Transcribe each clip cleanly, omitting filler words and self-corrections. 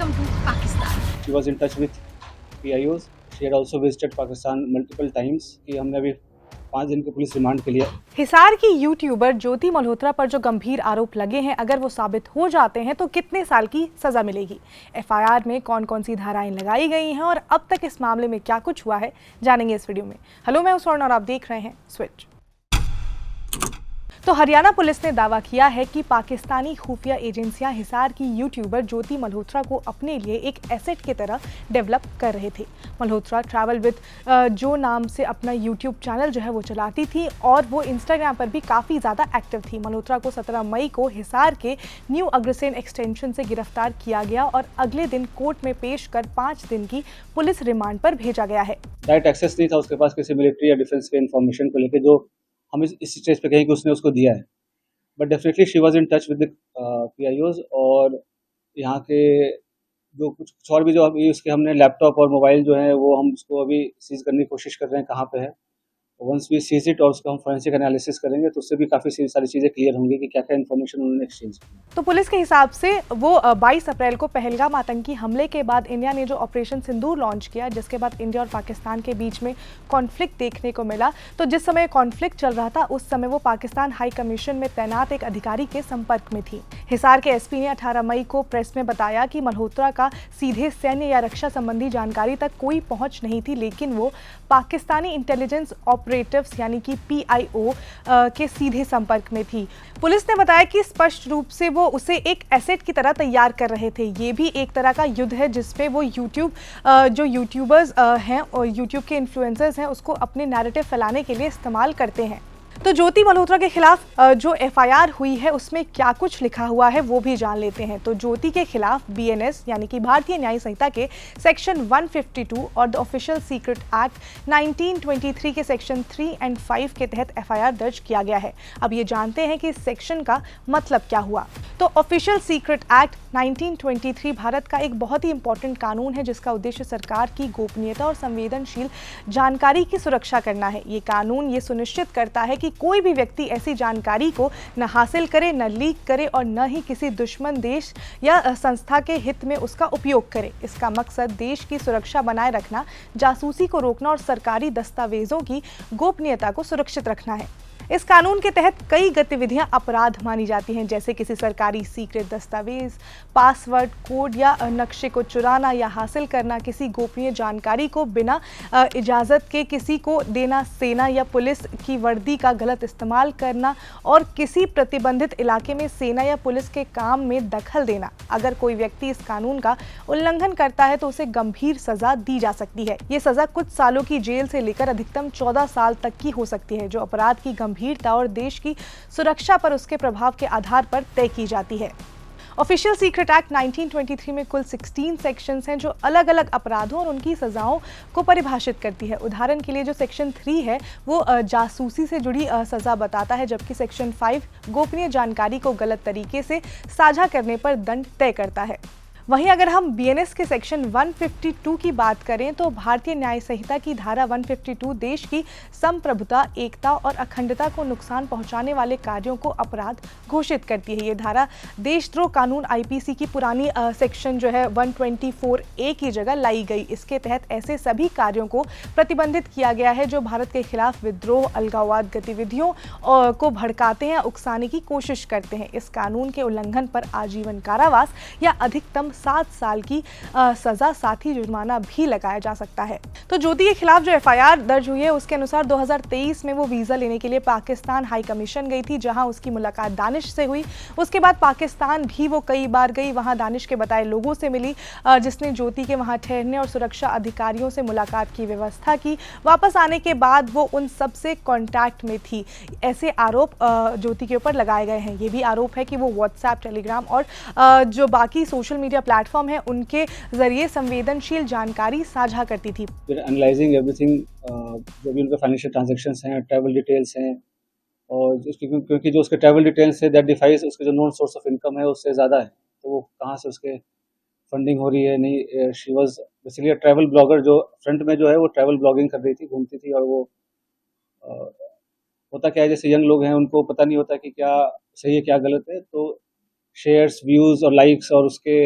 welcome to Pakistan. She was in touch with PIOs. She had also visited Pakistan multiple times. कि हमने अभी 5 दिन के police remand के लिए। हिसार की यूट्यूबर ज्योति मल्होत्रा पर जो गंभीर आरोप लगे हैं, अगर वो साबित हो जाते हैं तो कितने साल की सजा मिलेगी, एफआईआर में कौन कौन सी धाराएं लगाई गई हैं और अब तक इस मामले में क्या कुछ हुआ है, जानेंगे इस वीडियो में। हेलो, मैं हूं स्वर्ण और आप देख रहे हैं स्विच। तो हरियाणा पुलिस ने दावा किया है कि पाकिस्तानी खुफिया एजेंसियां हिसार की यूट्यूबर ज्योति मल्होत्रा को अपने लिए एक एसेट की तरह डेवलप कर रहे थे। मल्होत्रा ट्रैवल विद जो नाम से अपना यूट्यूब चैनल जो है वो चलाती थी और वो इंस्टाग्राम पर भी काफ़ी ज़्यादा एक्टिव थी। मल्होत्रा को 17 मई को हिसार के न्यू अग्रसेन एक्सटेंशन से गिरफ्तार किया गया और अगले दिन कोर्ट में पेश कर 5 दिन की पुलिस रिमांड पर भेजा गया है। डायरेक्ट एक्सेस नहीं था उसके पास किसी मिलिट्री या डिफेंस के इन्फॉर्मेशन को लेकर, जो हम इस स्टेज पे कहें कि उसने उसको दिया है। But definitely she was in touch with the PIOs, और यहाँ के जो कुछ और भी जो अभी उसके हमने लैपटॉप और मोबाइल जो है वो हम उसको अभी सीज करने की कोशिश कर रहे हैं कहाँ पे है। वंस वी सीज इट और उसको हम फोरेंसिक एनालिसिस करेंगे तो उससे भी काफ़ी सारी चीज़ें क्लियर होंगी कि क्या क्या इन्फॉर्मेशन उन्होंने एक्सचेंज की। तो पुलिस के हिसाब से वो 22 अप्रैल को पहलगाम आतंकी हमले के बाद इंडिया ने जो ऑपरेशन सिंदूर लॉन्च किया, जिसके बाद इंडिया और पाकिस्तान के बीच में कॉन्फ्लिक्ट देखने को मिला। तो जिस समय कॉन्फ्लिक्ट चल रहा था उस समय वो पाकिस्तान हाई कमीशन में तैनात एक अधिकारी के संपर्क में थी। हिसार के एसपी ने 18 मई को प्रेस में बताया कि मल्होत्रा का सीधे सैन्य या रक्षा संबंधी जानकारी तक कोई पहुंच नहीं थी, लेकिन वो पाकिस्तानी इंटेलिजेंस ऑपरेटिव्स यानी कि PIO के सीधे संपर्क में थी। पुलिस ने बताया कि स्पष्ट रूप से वो उसे एक एसेट की तरह तैयार कर रहे थे। ये भी एक तरह का युद्ध है जिसपे वो जो यूट्यूबर्स हैं और यूट्यूब के इन्फ्लुएंसर्स हैं उसको अपने नैरेटिव फैलाने के लिए इस्तेमाल करते हैं। तो ज्योति मल्होत्रा के खिलाफ जो FIR हुई है उसमें क्या कुछ लिखा हुआ है वो भी जान लेते हैं। तो ज्योति के खिलाफ BNS यानी कि भारतीय न्याय संहिता के सेक्शन 152 और द ऑफिशियल सीक्रेट एक्ट 1923 के सेक्शन 3 और 5 के तहत FIR दर्ज किया गया है। अब ये जानते हैं कि इस सेक्शन का मतलब क्या हुआ। तो ऑफिशियल सीक्रेट एक्ट 1923 भारत का एक बहुत ही इंपॉर्टेंट कानून है जिसका उद्देश्य सरकार की गोपनीयता और संवेदनशील जानकारी की सुरक्षा करना है। ये कानून ये सुनिश्चित करता है कि कोई भी व्यक्ति ऐसी जानकारी को न हासिल करे, न लीक करे और न ही किसी दुश्मन देश या संस्था के हित में उसका उपयोग करे। इसका मकसद देश की सुरक्षा बनाए रखना, जासूसी को रोकना और सरकारी दस्तावेजों की गोपनीयता को सुरक्षित रखना है। इस कानून के तहत कई गतिविधियां अपराध मानी जाती हैं, जैसे किसी सरकारी सीक्रेट दस्तावेज, पासवर्ड, कोड या नक्शे को चुराना या हासिल करना, किसी गोपनीय जानकारी को बिना इजाज़त के किसी को देना, सेना या पुलिस की वर्दी का गलत इस्तेमाल करना और किसी प्रतिबंधित इलाके में सेना या पुलिस के काम में दखल देना। अगर कोई व्यक्ति इस कानून का उल्लंघन करता है तो उसे गंभीर सजा दी जा सकती है। ये सजा कुछ सालों की जेल से लेकर अधिकतम 14 साल तक की हो सकती है, जो अपराध की गंभीरता और देश की सुरक्षा पर उसके प्रभाव के आधार पर तय की जाती है। ऑफिशियल सीक्रेट एक्ट 1923 में कुल 16 सेक्शंस हैं जो अलग अलग अपराधों और उनकी सजाओं को परिभाषित करती है। उदाहरण के लिए जो सेक्शन 3 है वो जासूसी से जुड़ी सजा बताता है, जबकि सेक्शन 5 गोपनीय जानकारी को गलत तरीके से साझा करने पर दंड तय करता है। वहीं अगर हम BNS के सेक्शन 152 की बात करें तो भारतीय न्याय संहिता की धारा 152 देश की संप्रभुता, एकता और अखंडता को नुकसान पहुंचाने वाले कार्यों को अपराध घोषित करती है। ये धारा देशद्रोह कानून IPC की पुरानी सेक्शन जो है 124A की जगह लाई गई। इसके तहत ऐसे सभी कार्यों को प्रतिबंधित किया गया है जो भारत के खिलाफ विद्रोह, अलगाववाद गतिविधियों को भड़काते हैं, उकसाने की कोशिश करते हैं। इस कानून के उल्लंघन पर आजीवन कारावास या अधिकतम 7 साल की सजा, साथ ही जुर्माना भी लगाया जा सकता है। तो ज्योति के खिलाफ जो FIR दर्ज हुई है उसके अनुसार 2023 में वो वीजा लेने के लिए पाकिस्तान हाई कमीशन गई थी, जहां उसकी मुलाकात दानिश से हुई। उसके बाद पाकिस्तान भी वो कई बार गई, वहां दानिश के बताए लोगों से मिली, जिसने ज्योति के वहां ठहरने और सुरक्षा अधिकारियों से मुलाकात की व्यवस्था की। वापस आने के बाद वो उन सबसे कॉन्टैक्ट में थी। ऐसे आरोप ज्योति के ऊपर लगाए गए हैं। ये भी आरोप है कि वो व्हाट्सएप, टेलीग्राम और जो बाकी सोशल मीडिया प्लेटफॉर्म है उनके जरिए संवेदनशील जानकारी साझा करती थी। फिर एनालाइजिंग एवरीथिंग, जो भी उनके फाइनेंशियल ट्रांजैक्शंस हैं, ट्रैवल डिटेल्स हैं, और क्योंकि जो उसके ट्रैवल डिटेल्स है दैट डिफाइज उसके जो नॉन सोर्स ऑफ इनकम है उससे ज़्यादा है, तो वो कहाँ से उसके फंडिंग हो रही है। नहीं, she was basically travel blogger, जो फ्रंट में जो है वो ट्रैवल ब्लॉगिंग कर रही थी, घूमती थी। और वो होता क्या है, जैसे यंग लोग हैं उनको पता नहीं होता कि क्या सही है क्या गलत है, तो शेयर्स, व्यूज़ और लाइक्स और उसके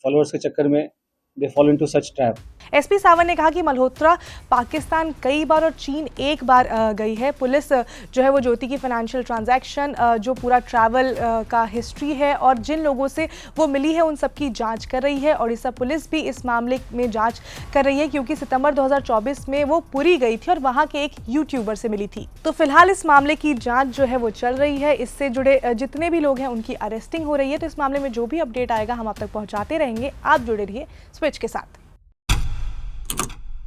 फॉलोअर्स के चक्कर में they follow into such trap. SP Sawant ने कहा कि मल्होत्रा पाकिस्तान कई बार और चीन एक बार गई है। पुलिस जो है वो ज्योति की फाइनेंशियल ट्रांजैक्शन, जो पूरा ट्रैवल का हिस्ट्री है और जिन लोगों से वो मिली है उन सब की जांच कर रही है। ओडिशा पुलिस भी इस मामले में जांच कर रही है क्योंकि सितंबर 2024 में वो पुरी गई थी और वहाँ के एक यूट्यूबर से मिली थी। तो फिलहाल इस मामले की जाँच जो है वो चल रही है। इससे जुड़े जितने भी लोग हैं उनकी अरेस्टिंग हो रही है। तो इस मामले में जो भी अपडेट आएगा हम आप तक पहुँचाते रहेंगे। आप जुड़े रहिए स्विच के साथ।